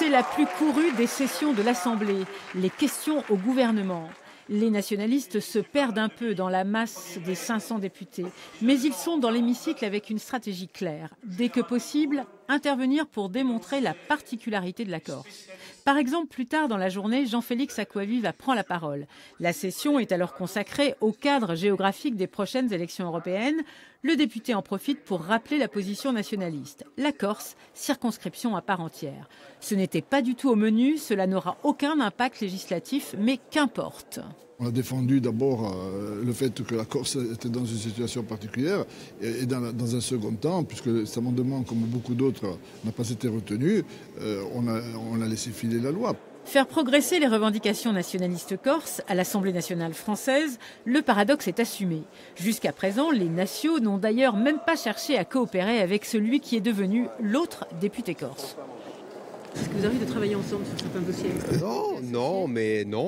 C'est la plus courue des sessions de l'Assemblée, les questions au gouvernement. Les nationalistes se perdent un peu dans la masse des 500 députés, mais ils sont dans l'hémicycle avec une stratégie claire. Dès que possible, intervenir pour démontrer la particularité de la Corse. Par exemple, plus tard dans la journée, Jean-Félix Acquaviva prend la parole. La session est alors consacrée au cadre géographique des prochaines élections européennes. Le député en profite pour rappeler la position nationaliste. La Corse, circonscription à part entière. Ce n'était pas du tout au menu, cela n'aura aucun impact législatif, mais qu'importe. On a défendu d'abord le fait que la Corse était dans une situation particulière et dans un second temps, puisque cet amendement, comme beaucoup d'autres, n'a pas été retenu, on a laissé filer la loi. Faire progresser les revendications nationalistes corses à l'Assemblée nationale française, le paradoxe est assumé. Jusqu'à présent, les nationaux n'ont d'ailleurs même pas cherché à coopérer avec celui qui est devenu l'autre député corse. Est-ce que vous avez envie de travailler ensemble sur certains dossiers? Non,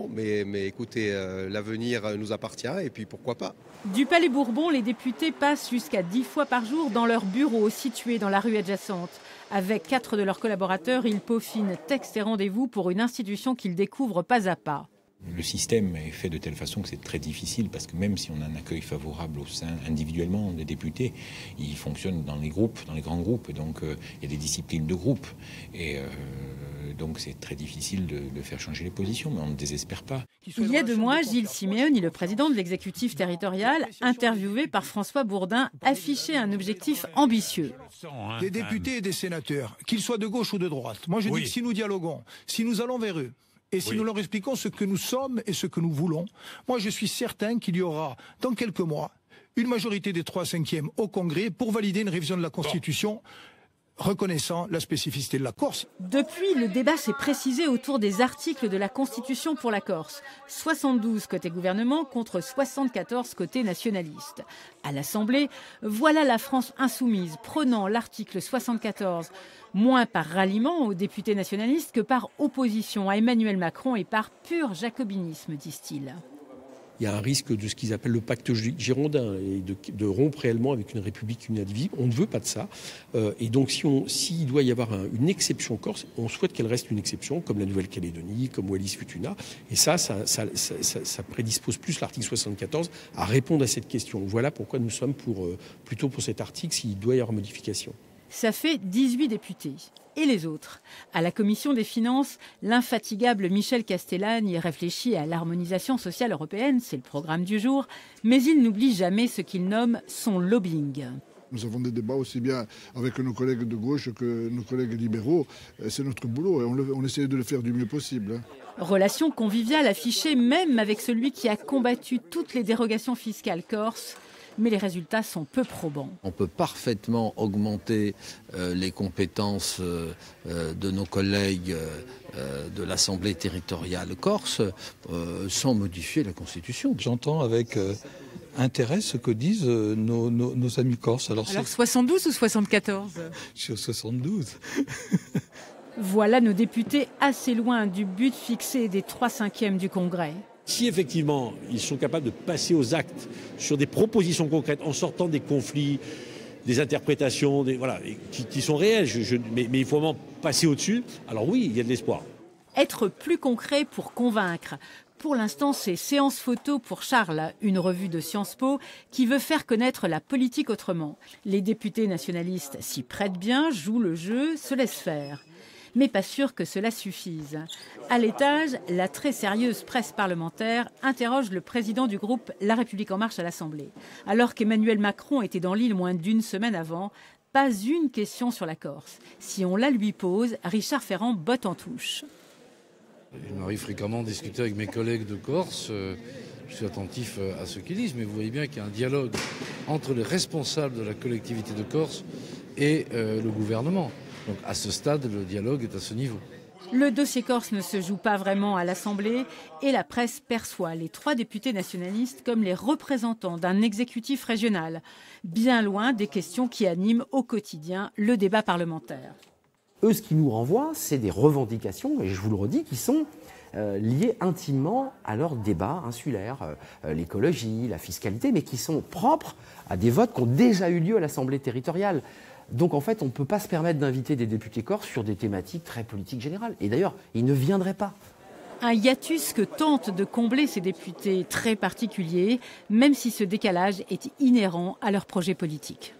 mais écoutez, l'avenir nous appartient et puis pourquoi pas. Du Palais Bourbon, les députés passent jusqu'à 10 fois par jour dans leur bureau situé dans la rue adjacente. Avec 4 de leurs collaborateurs, ils peaufinent textes et rendez-vous pour une institution qu'ils découvrent pas à pas. Le système est fait de telle façon que c'est très difficile parce que même si on a un accueil favorable au sein individuellement des députés, ils fonctionnent dans les groupes, dans les grands groupes. Donc il y a des disciplines de groupe et donc c'est très difficile de faire changer les positions, mais on ne désespère pas. Il y a 2 mois, Gilles Simeoni, le président de l'exécutif territorial, interviewé par François Bourdin, affichait un objectif ambitieux. Des députés et des sénateurs, qu'ils soient de gauche ou de droite. Moi je dis que si nous dialoguons, si nous allons vers eux, et si nous leur expliquons ce que nous sommes et ce que nous voulons, moi je suis certain qu'il y aura, dans quelques mois, une majorité des 3/5 au Congrès pour valider une révision de la Constitution reconnaissant la spécificité de la Corse. Depuis, le débat s'est précisé autour des articles de la Constitution pour la Corse. 72 côté gouvernement contre 74 côté nationaliste. À l'Assemblée, voilà la France insoumise prenant l'article 74, moins par ralliement aux députés nationalistes que par opposition à Emmanuel Macron et par pur jacobinisme, disent-ils. Il y a un risque de ce qu'ils appellent le pacte girondin et de rompre réellement avec une république indivisible. On ne veut pas de ça. Et donc, s'il doit y avoir une exception corse, on souhaite qu'elle reste une exception, comme la Nouvelle-Calédonie, comme Wallis-Futuna. Et ça prédispose plus l'article 74 à répondre à cette question. Voilà pourquoi nous sommes plutôt pour cet article s'il doit y avoir modification. Ça fait 18 députés. Et les autres? À la Commission des finances, l'infatigable Michel Castellane réfléchit à l'harmonisation sociale européenne, c'est le programme du jour, mais il n'oublie jamais ce qu'il nomme son lobbying. Nous avons des débats aussi bien avec nos collègues de gauche que nos collègues libéraux. C'est notre boulot et on essaie de le faire du mieux possible. Relation conviviale affichée même avec celui qui a combattu toutes les dérogations fiscales corses. Mais les résultats sont peu probants. On peut parfaitement augmenter les compétences de nos collègues de l'Assemblée territoriale corse sans modifier la Constitution. J'entends avec intérêt ce que disent nos amis corses. Alors 72 ou 74 ? Je suis au 72. Voilà nos députés assez loin du but fixé des 3/5 du Congrès. Si effectivement ils sont capables de passer aux actes sur des propositions concrètes en sortant des conflits, des interprétations, qui sont réelles, mais il faut vraiment passer au-dessus, alors oui, il y a de l'espoir. Être plus concret pour convaincre. Pour l'instant, c'est Séance Photo pour Charles, une revue de Sciences Po qui veut faire connaître la politique autrement. Les députés nationalistes s'y prêtent bien, jouent le jeu, se laissent faire. Mais pas sûr que cela suffise. À l'étage, la très sérieuse presse parlementaire interroge le président du groupe La République En Marche à l'Assemblée. Alors qu'Emmanuel Macron était dans l'île moins d'une semaine avant, pas une question sur la Corse. Si on la lui pose, Richard Ferrand botte en touche. Il m'arrive fréquemment de discuter avec mes collègues de Corse. Je suis attentif à ce qu'ils disent, mais vous voyez bien qu'il y a un dialogue entre les responsables de la collectivité de Corse et le gouvernement. Donc à ce stade, le dialogue est à ce niveau. Le dossier corse ne se joue pas vraiment à l'Assemblée et la presse perçoit les 3 députés nationalistes comme les représentants d'un exécutif régional, bien loin des questions qui animent au quotidien le débat parlementaire. Eux, ce qu'ils nous renvoient, c'est des revendications, et je vous le redis, qui sont liées intimement à leur débat insulaire, l'écologie, la fiscalité, mais qui sont propres à des votes qui ont déjà eu lieu à l'Assemblée territoriale. Donc en fait, on ne peut pas se permettre d'inviter des députés corses sur des thématiques très politiques générales. Et d'ailleurs, ils ne viendraient pas. Un hiatus que tentent de combler ces députés très particuliers, même si ce décalage est inhérent à leur projet politique.